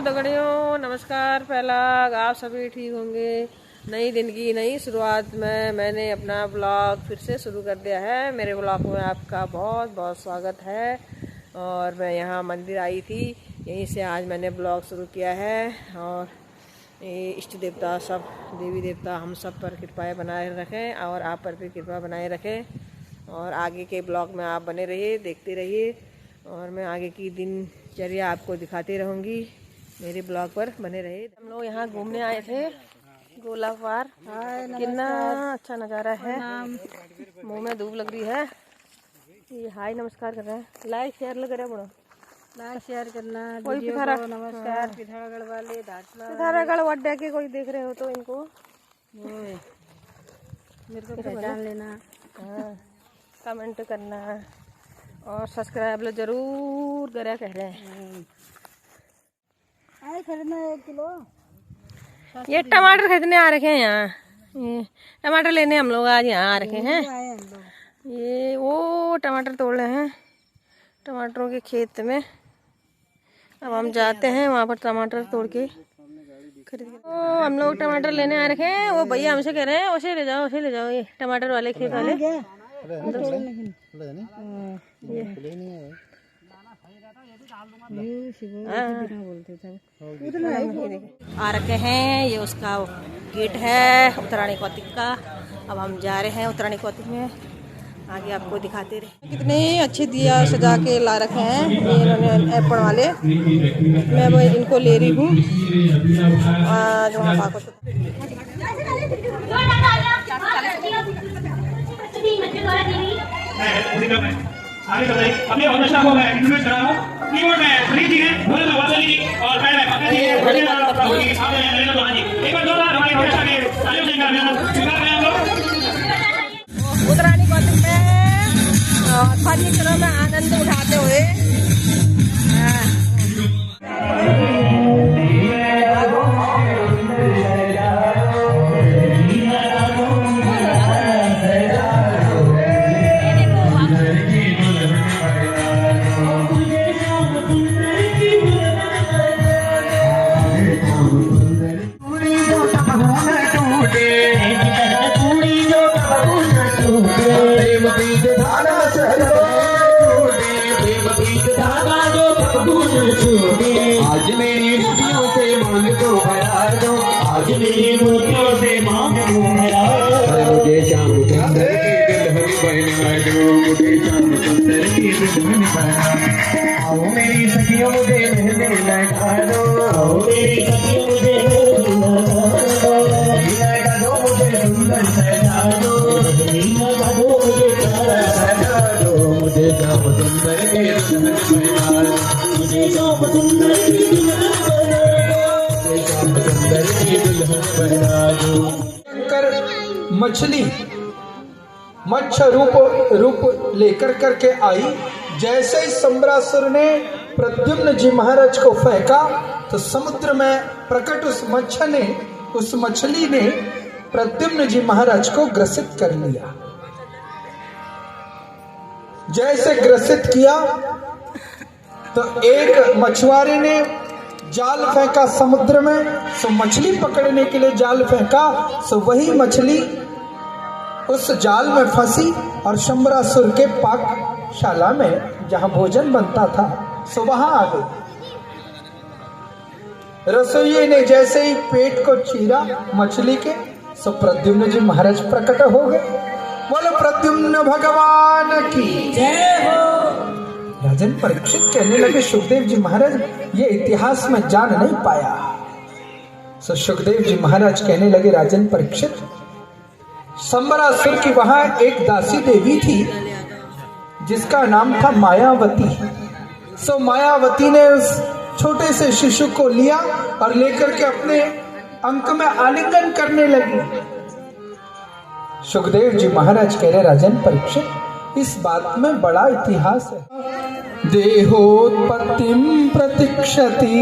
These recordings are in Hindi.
दगड़ियों नमस्कार। पहला आप सभी ठीक होंगे। नई दिन की नई शुरुआत में मैंने अपना ब्लॉग फिर से शुरू कर दिया है। मेरे ब्लॉग में आपका बहुत बहुत स्वागत है। और मैं यहाँ मंदिर आई थी, यहीं से आज मैंने ब्लॉग शुरू किया है। और इष्ट देवता सब देवी देवता हम सब पर कृपाएँ बनाए रखें और आप पर भी कृपा बनाए रखें। और आगे के ब्लॉग में आप बने रहिए, देखते रहिए और मैं आगे की दिनचर्या आपको दिखाती रहूँगी। मेरे ब्लॉग पर बने रहे। हम लोग यहाँ घूमने आए थे गोला पार। कितना अच्छा नज़ारा है, मुंह में धूप लग रही है। ये हाय नमस्कार कर रहे हैं, लाइक शेयर लग रहा है, बड़ा लाइक शेयर करना। कोई पिथौरागढ़ नमस्कार पिथौरागढ़ वाले पिथौरागढ़ अड्डा के कोई देख रहे हो तो इनको मेरे को पहचान लेना। हाँ, कमेंट करना और सब्सक्राइब जरूर करा कह रहे हैं। आए खरीदना 1 किलो। ये टमाटर खरीदने आ रखे हैं यहाँ। ये टमाटर लेने हम लोग आज यहाँ आ रखे हैं। ये वो टमाटर तोड़ रहे हैं टमाटरों के खेत में। अब हम जाते हैं वहाँ पर टमाटर तोड़ के खरीद के। तो हम लोग टमाटर लेने आ रखे हैं। वो भैया हमसे कह रहे हैं उसे ले जाओ, उसे ले जाओ। ये टमाटर वाले खेत वाले आ रखे हैं। ये उसका गेट है उत्तरायणी कौतिक का। अब हम जा रहे हैं उत्तरायणी कौतिक में, आगे आपको दिखाते रहे। कितने अच्छे दिया सजा के ला रखे हैं ये इन्होंने एप्पल वाले। मैं वो इनको ले रही हूँ आज वहाँ पाको। आगे बताइए अपने ऑर्केस्ट्रा को मैं इंट्रोड्यूस कर रहा हूं। कीबोर्ड में सुनील जी हैं, ढोल में वासनी जी और पैर में पकड़ जी बड़े प्रभु जी सामने हैं नरेंद्र प्रधान जी। एक बार जोरदार हमारी ऑर्केस्ट्रा के तालियों से स्वीकार करें हम लोग। उत्तरायणी कौतिक में फर्नीचरों में आनंद उठाते हुए आज मेरी मोतियों से मांग को भरा दो, आज मेरी मोतियों से मांग को भरा दो। मुझे श्याम सुंदर की दुल्हन बना दो, मुझे श्याम सुंदर की दुल्हन बना दो। आओ मेरी सखियों मुझे मेहंदी लगा दो, आओ मेरी सखियों मुझे लगा दो, मुझे सुंदर सजा दो, लगा दो मुझे सजा दो, मुझे श्याम सुंदर की दुल्हन बना दो, मुझे श्याम सुंदर की दुल्हन बना दो। शंकर मछली मत्स्य रूप लेकर करके आई। जैसे ही सम्रासुर ने प्रद्युम्न जी महाराज को फेंका तो समुद्र में प्रकट उस मछली ने प्रद्युम्न जी महाराज को ग्रसित कर लिया। जैसे ग्रसित किया तो एक मछुआरे ने जाल फेंका समुद्र में, सो मछली पकड़ने के लिए जाल फेंका, सो वही मछली उस जाल में फंसी और शंबरासुर के पाकशाला में जहां भोजन बनता था सो वहां आ गई। रसोइये ने जैसे ही पेट को चीरा मछली के, सो प्रद्युम्न जी महाराज प्रकट हो गए। बोलो प्रद्युम्न भगवान की जय हो। राजन परीक्षित कहने लगे सुखदेव जी महाराज ये इतिहास में जान नहीं पाया। सो सुखदेव जी महाराज कहने लगे राजन परीक्षित, शंबरासुर की वहां एक दासी देवी थी जिसका नाम था मायावती। सो मायावती ने उस छोटे से शिशु को लिया और लेकर के अपने अंक में आलिंगन करने लगी। सुखदेव जी महाराज कह रहे राजन परीक्षित इस बात में बड़ा इतिहास है। देहोत्पत्तिम प्रतीक्षति।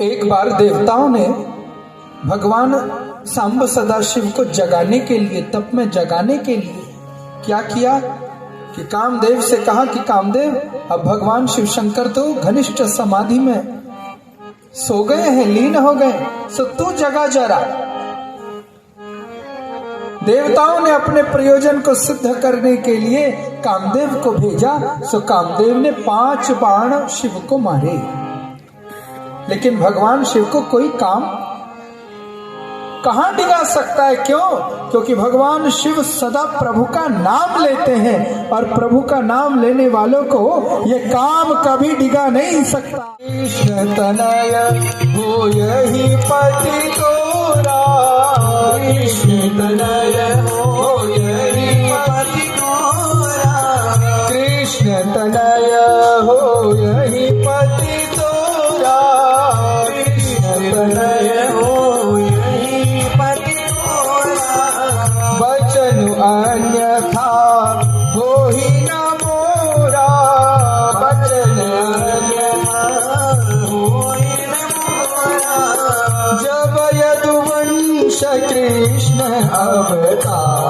एक बार देवताओं ने भगवान सांब सदाशिव को जगाने के लिए, तप में जगाने के लिए क्या किया कि कामदेव से कहा कि कामदेव, अब भगवान शिव शंकर तो घनिष्ठ समाधि में सो गए हैं, लीन हो गए, सो तू जगा जरा। देवताओं ने अपने प्रयोजन को सिद्ध करने के लिए कामदेव को भेजा, सो कामदेव ने 5 बाण शिव को मारे, लेकिन भगवान शिव को कोई काम कहां डिगा सकता है? क्यों? क्योंकि भगवान शिव सदा प्रभु का नाम लेते हैं और प्रभु का नाम लेने वालों को ये काम कभी डिगा नहीं सकता। कृष्ण तनय हो यही पति तोरा, कृष्ण तनय हो यही पति तोरा, कृष्ण तनय हो यही पति तोरा, कृष्ण तनय हो अन्यथा हो ही न मोरा, बचन अन्यथा हो ही न मोरा। जब यदुवंश कृष्ण अवतारा,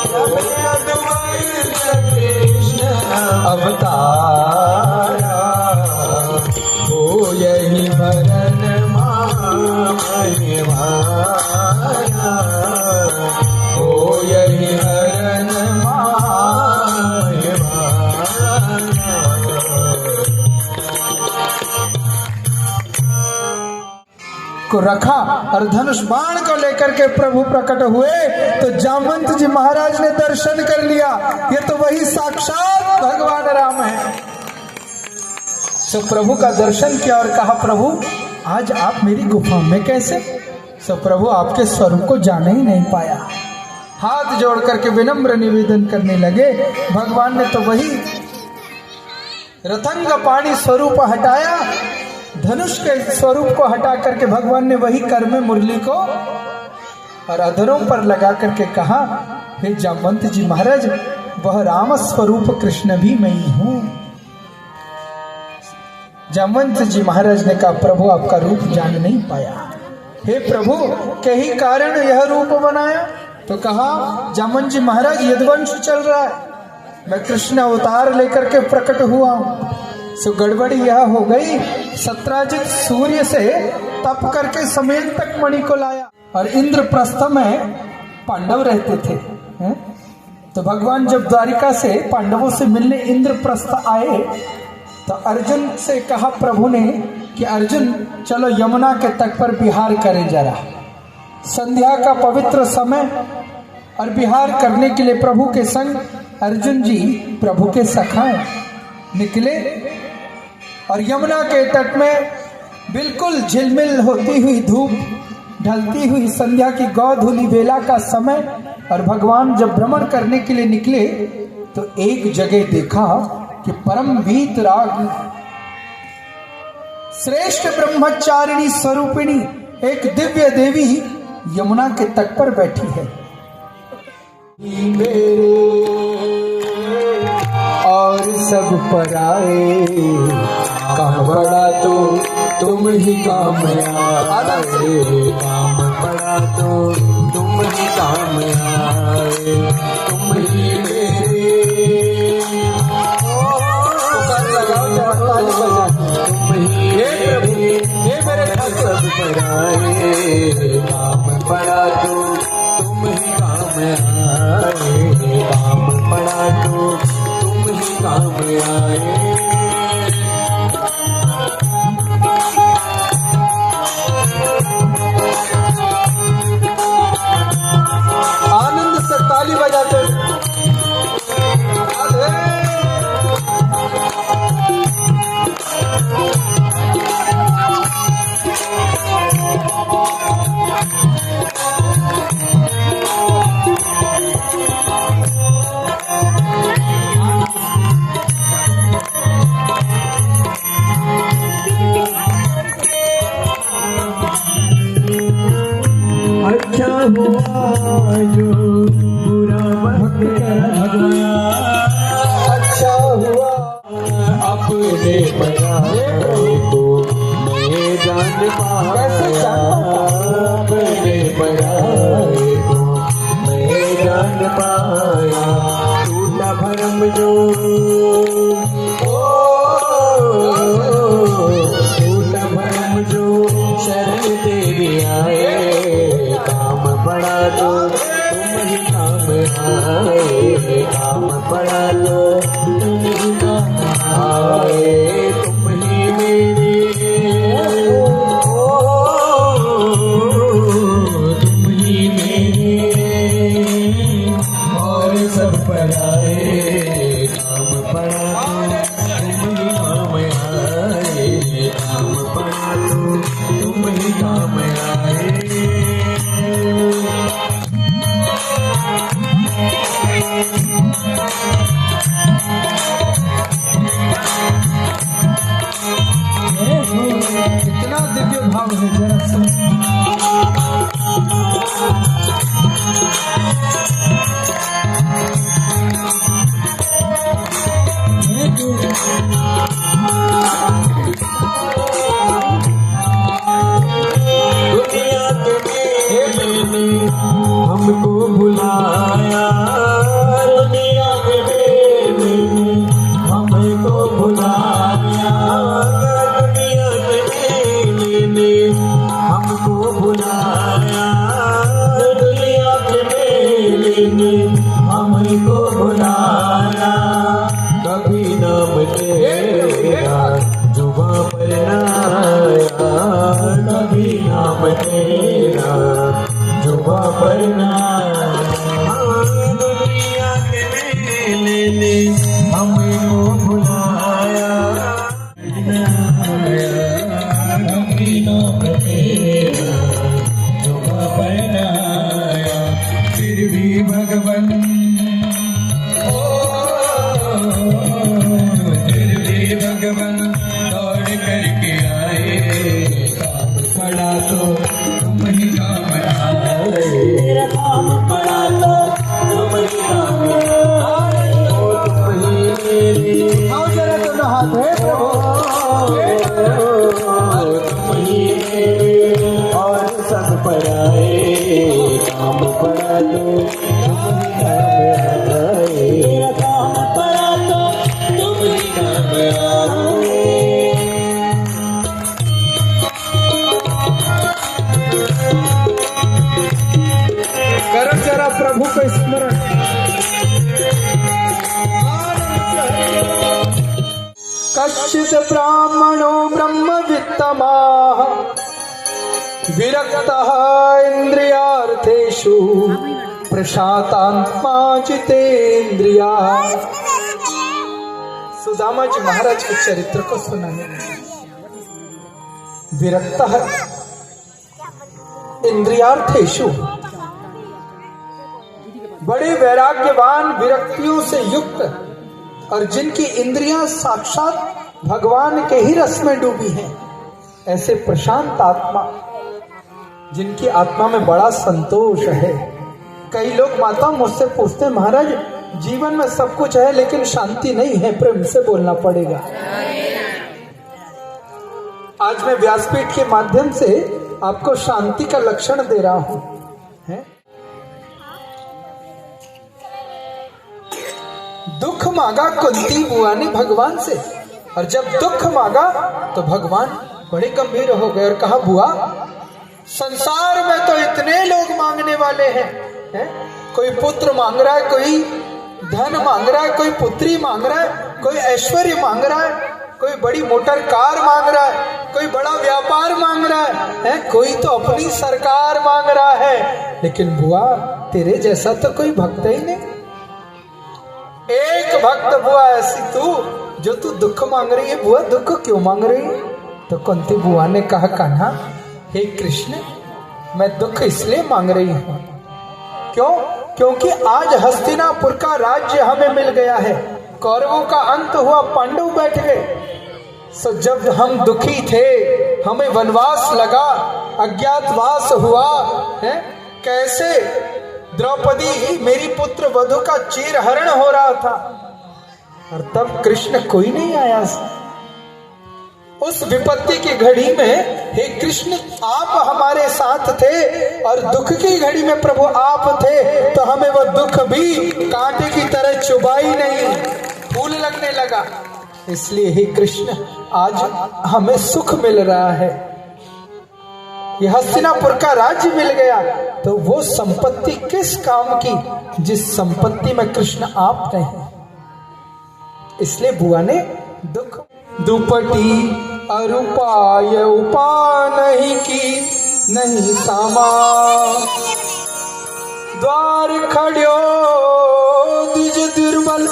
जब यदुवंश कृष्ण अवतारा, हो यही भरन माया, हो यही हरन माया को रखा और धनुष बाण को लेकर के प्रभु प्रकट हुए तो जामवंत जी महाराज ने दर्शन कर लिया, ये तो वही साक्षात भगवान राम है। सो प्रभु का दर्शन किया और कहा, प्रभु आज आप मेरी गुफा में कैसे? सो प्रभु आपके स्वरूप को जान ही नहीं पाया। हाथ जोड़ करके विनम्र निवेदन करने लगे। भगवान ने तो वही रतंग पाणी स्वरूप हटाया, धनुष के स्वरूप को हटा करके भगवान ने वही कर में मुरली को और अधरों पर लगा करके कहा, हे जामवंत जी महाराज, वह राम स्वरूप कृष्ण भी मैं ही हूं। जामवंत जी महाराज ने कहा, प्रभु आपका रूप जान नहीं पाया। हे प्रभु, कहीं कारण यह रूप बनाया? तो कहा, जामवंत जी महाराज, यदुवंश चल रहा है, मैं कृष्ण अवतार लेकर के प्रकट हुआ हूं। सो गड़बड़ी यह हो गई, सत्राजित सूर्य से तप करके समेत तक मणि को लाया और इंद्रप्रस्थ में पांडव रहते थे। तो भगवान जब द्वारिका से पांडवों से मिलने इंद्रप्रस्थ आए तो अर्जुन से कहा प्रभु ने कि अर्जुन चलो यमुना के तट पर विहार करें जरा। संध्या का पवित्र समय और विहार करने के लिए प्रभु के संग अर्जुन जी प्रभु के सखा निकले और यमुना के तट में बिल्कुल झिलमिल होती हुई धूप, ढलती हुई संध्या की गौधूली बेला का समय और भगवान जब भ्रमण करने के लिए निकले तो एक जगह देखा कि परम वीतराग श्रेष्ठ ब्रह्मचारिणी स्वरूपिणी एक दिव्य देवी यमुना के तट पर बैठी है। और सब पराए काम पड़ा तो तुम ही काम आए, काम पड़ा तो तुम ही काम आए, तुम ही मेरे सब पराए काम पड़ा तो तुम ही काम आए, काम पड़ा तो तुम ही काम आए। आनंद से ताली बजाते अच्छा हुआ जो बुरा वक्त गया, अच्छा हुआ अपने पराए को मैं जान पाया, अपने पराए को मैं जान पाया, टूटा भरम जो शरण तेरी आए, काम पड़ा तो तुम ही काम आए, काम पड़ा तो तुम ही काम आए, तुम ही मेरे तुम ही मेरे और सब पराए, काम पड़ा तो तुम ही काम आए, काम पड़ा तो तुम ही काम आए। इतना दिव्य भाव है जरा सुन। दुनिया के मेले में हमको भुलाया, दुनिया के मेले में हमको भुलाया, दुनिया के मेले में हमको भुलाया, दुनिया के मेले में हमको भुलाया। कभी नाम तेरा जुबां पर ना आया, कभी नाम तेरा जुबां पर ना आया। दुनिया के मेले ने हमको भुलाया, कभी नाम तेरा जुबां पर ना आया। फिर भी भगवन फिर भी भगवन दौड़ करके आए, काम पड़ा तो तुम ही काम आए, काम पड़ा तो तुम ही काम आए, तुम ही मेरे आओ जरा दोनों हाथ है प्रभु। तुम ही मेरे और सब पराए, काम पड़ा तो तुम ही काम आए, काम पड़ा तो तुम ही काम आए। करो जरा प्रभु को स्मरण। कश्चित् ब्राह्मणो ब्रह्मवित्तमाः विरक्तः इन्द्रियार्थेषु प्रशातात्मा जितेन्द्रिया। सुदामा जी महाराज के चरित्र को सुना है। विरक्तः इंद्रियार्थेषु, बड़े वैराग्यवान, विरक्तियों से युक्त और जिनकी इंद्रियां साक्षात भगवान के ही रस में डूबी हैं, ऐसे प्रशांत आत्मा, जिनकी आत्मा में बड़ा संतोष है। कई लोग माता मुझसे पूछते, महाराज जीवन में सब कुछ है लेकिन शांति नहीं है, प्रेम से बोलना पड़ेगा। आज मैं व्यासपीठ के माध्यम से आपको शांति का लक्षण दे रहा हूं, है? दुख मांगा कुंती बुआ ने भगवान से, और जब दुख मांगा तो भगवान बड़े गंभीर हो गए और कहा, बुआ संसार में तो इतने लोग मांगने वाले हैं, है? कोई पुत्र मांग रहा है, कोई धन मांग रहा है, कोई पुत्री मांग रहा है, कोई ऐश्वर्य मांग रहा है, कोई बड़ी मोटर कार मांग रहा है, कोई बड़ा व्यापार मांग रहा है, कोई तो अपनी सरकार मांग रहा है, लेकिन बुआ तेरे जैसा तो कोई भक्त ही नहीं। एक भक्त बुआ ऐसी तू जो तू दुख मांग रही है। बुआ दुख क्यों मांग रही है? तो कुंती बुआ ने कहा, कान्हा हे कृष्ण, मैं दुख इसलिए मांग रही हूं, क्यों? क्योंकि आज हस्तिनापुर का राज्य हमें मिल गया है, कौरवों का अंत हुआ, पांडव बैठ गए। सो जब हम दुखी थे, हमें वनवास लगा, अज्ञातवास हुआ है, कैसे द्रौपदी मेरी पुत्र वधु का चीरहरण हो रहा था, और तब कृष्ण कोई नहीं आया। उस विपत्ति की घड़ी में हे कृष्ण आप हमारे साथ थे, और दुख की घड़ी में प्रभु आप थे, तो हमें वो दुख भी कांटे की तरह चुभाई नहीं, फूल लगने लगा। इसलिए हे कृष्ण, आज हमें सुख मिल रहा है। ये हस्तिनापुर का राज्य मिल गया, तो वो संपत्ति किस काम की जिस संपत्ति में कृष्ण आप रहे। इसलिए बुआ ने दुख दुपटी अरुपाय उपा नहीं की नहीं सामा, द्वार खड्यो द्विज दुर्बल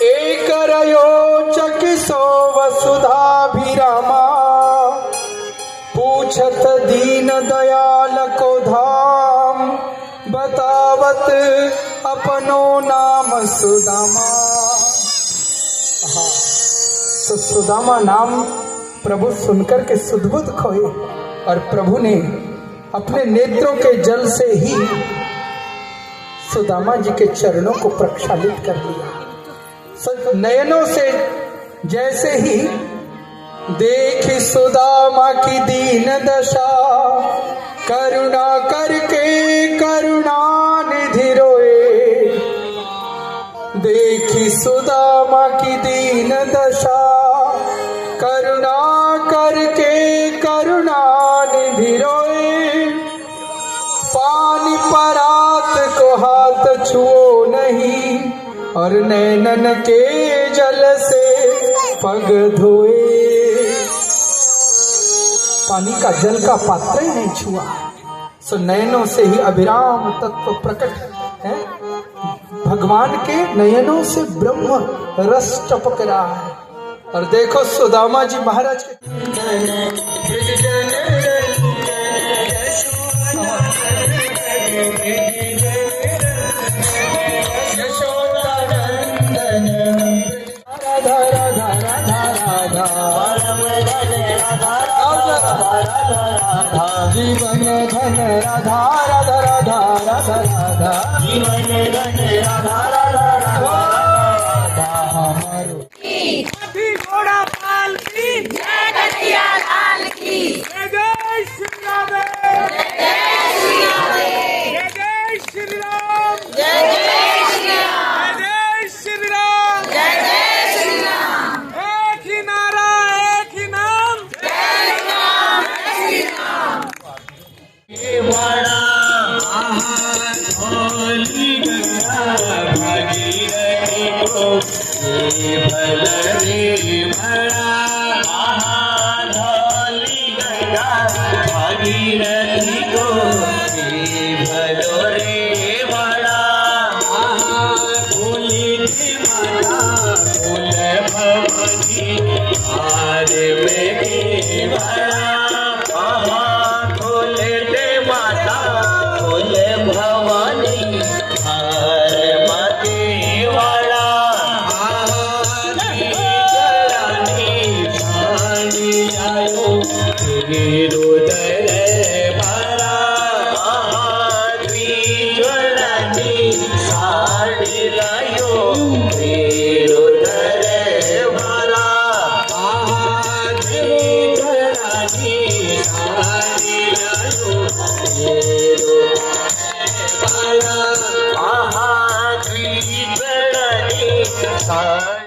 एक रयो चकिसो वसुधाभिरामा, पूछत दीन दयाल को धाम, बतावत अपनो नाम सुदामा। तो सुदामा नाम प्रभु सुनकर के सुधबुध खोए, और प्रभु ने अपने नेत्रों के जल से ही सुदामा जी के चरणों को प्रक्षालित कर लिया। नयनों से जैसे ही देखी सुदामा की दीन दशा, करुणा करके करुणा निधि रोए। देखी सुदामा की दीन दशा, करुणा करके करुणा निधि रोए। पानी परात को हाथ छुओ नहीं, और नैनन के जल से पग धोए। पानी का जल का पात्र ही नहीं छुआ, सो नयनों से ही अभिराम तत्व प्रकट है। भगवान के नयनों से ब्रह्म रस टपक रहा है। और देखो सुदामा जी महाराज के जीवन धन राधा राधा राधा राधा राधा, जीवन धन राधा राधा राधा हमारो। घोड़ा पाल की जय कन्हैया लाल की, जय श्री राम, जय श्री राम, जय श्री राम, जय जय श्री राम, जय श्री राम, जय जय श्री राम। एक ही नारा एक ही नाम, जय राम जय श्री राम। बड़ा होली गंगा भागीरथी को, ये भल रे बड़ा होली गंगा भागीरथी को, ये भलो रे बड़ा भोली माता कुल भवनी, हार में बड़ा भवानी हार मते वाला, रुदर भरा ज्वलनी साड़ी लायो, रुदर भरा ज्वलनी साड़ी लायो, आहा द्विजलनी साड़ी